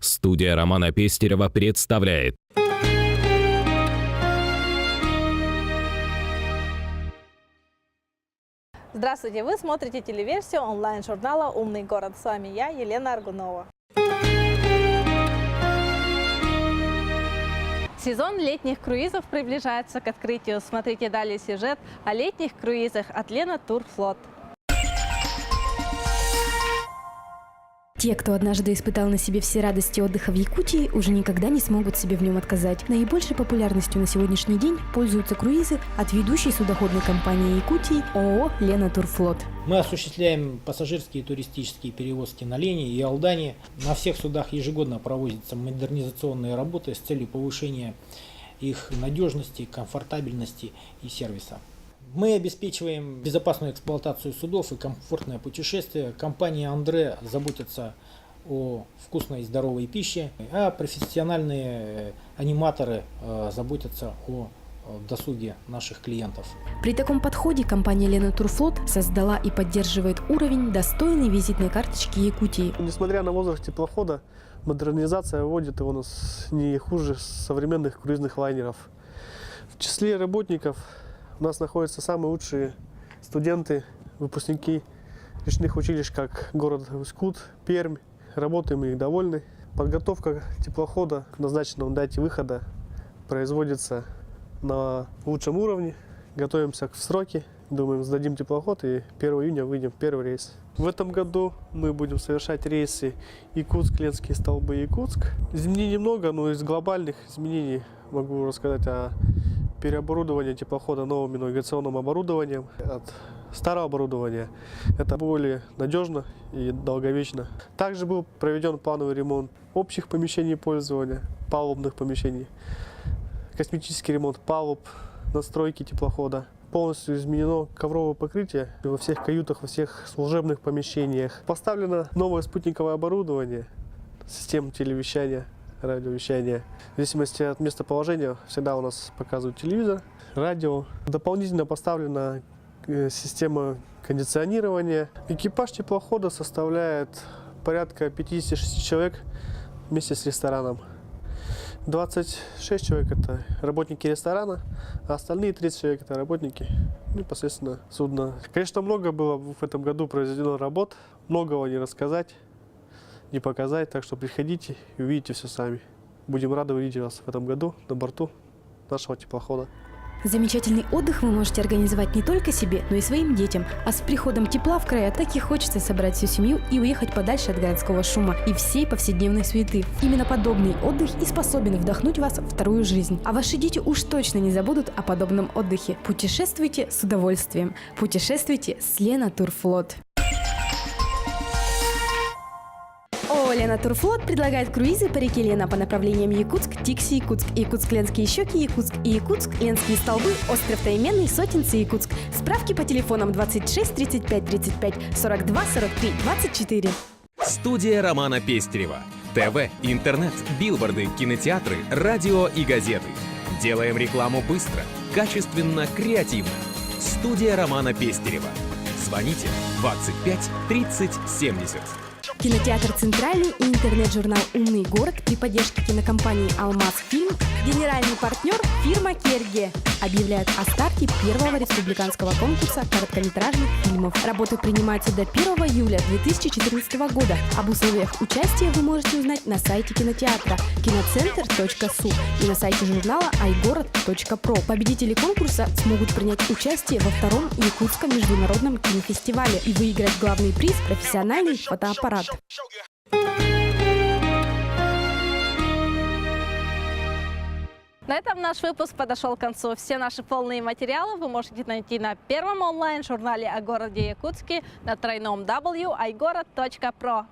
Студия Романа Пестерева представляет. Здравствуйте! Вы смотрите телеверсию онлайн-журнала «Умный город». С вами я, Елена Аргунова. Сезон летних круизов приближается к открытию. Смотрите далее сюжет о летних круизах от Лена Турфлот. Те, кто однажды испытал на себе все радости отдыха в Якутии, уже никогда не смогут себе в нем отказать. Наибольшей популярностью на сегодняшний день пользуются круизы от ведущей судоходной компании Якутии ООО «Лена Турфлот». Мы осуществляем пассажирские и туристические перевозки на Лене и Алдане. На всех судах ежегодно проводятся модернизационные работы с целью повышения их надежности, комфортабельности и сервиса. Мы обеспечиваем безопасную эксплуатацию судов и комфортное путешествие. Компания «Андре» заботится о вкусной и здоровой пище, а профессиональные аниматоры заботятся о досуге наших клиентов. При таком подходе компания «Лена Турфлот» создала и поддерживает уровень, достойной визитной карточки Якутии. Несмотря на возраст теплохода, модернизация вводит его не хуже современных круизных лайнеров. В числе работников у нас находятся самые лучшие студенты, выпускники речных училищ, как город Усть-Кут, Пермь. Работаем и довольны. Подготовка теплохода к назначенному дате выхода производится на лучшем уровне. Готовимся к сроки. Думаем, сдадим теплоход и 1 июня выйдем в первый рейс. В этом году мы будем совершать рейсы Якутск, Ленские столбы, Якутск. Изменений много, но из глобальных изменений могу рассказать о переоборудовании теплохода новым навигационным оборудованием от старого оборудования. Это более надежно и долговечно. Также был проведен плановый ремонт общих помещений пользования, палубных помещений, косметический ремонт палуб, настройки теплохода. Полностью изменено ковровое покрытие во всех каютах, во всех служебных помещениях. Поставлено новое спутниковое оборудование, система телевещания, радиовещания. В зависимости от местоположения всегда у нас показывают телевизор, радио. Дополнительно поставлена система кондиционирования. Экипаж теплохода составляет порядка 56 человек вместе с рестораном. 26 человек – это работники ресторана, а остальные 30 человек – это работники непосредственно судна. Конечно, много было в этом году произведено работ, многого не рассказать, не показать, так что приходите и увидите все сами. Будем рады увидеть вас в этом году на борту нашего теплохода. Замечательный отдых вы можете организовать не только себе, но и своим детям. А с приходом тепла в края так и хочется собрать всю семью и уехать подальше от городского шума и всей повседневной суеты. Именно подобный отдых и способен вдохнуть вас в вторую жизнь. А ваши дети уж точно не забудут о подобном отдыхе. Путешествуйте с удовольствием. Путешествуйте с Лена Турфлот. ООО «Лена Турфлот» предлагает круизы по реке Лена по направлениям Якутск, Тикси, Якутск, Якутск-Ленские щеки, Якутск и Якутск, Ленские столбы, остров Тайменный, Сотинцы, Якутск. Справки по телефонам 26 35 35 42 43 24. Студия Романа Пестерева. ТВ, интернет, билборды, кинотеатры, радио и газеты. Делаем рекламу быстро, качественно, креативно. Студия Романа Пестерева. Звоните 25 30 70. Кинотеатр «Центральный» и интернет-журнал «Умный город» при поддержке кинокомпании «Алмаз Фильм», генеральный партнер фирма «Керге» объявляют о старте первого республиканского конкурса короткометражных фильмов. Работы принимаются до 1 июля 2014 года. Об условиях участия вы можете узнать на сайте кинотеатра киноцентр.су и на сайте журнала iGorod.pro. Победители конкурса смогут принять участие во втором Якутском международном кинофестивале и выиграть главный приз – профессиональный фотоаппарат. На этом наш выпуск подошел к концу. Все наши полные материалы вы можете найти на первом онлайн-журнале о городе Якутске на тройном w iGorod.pro.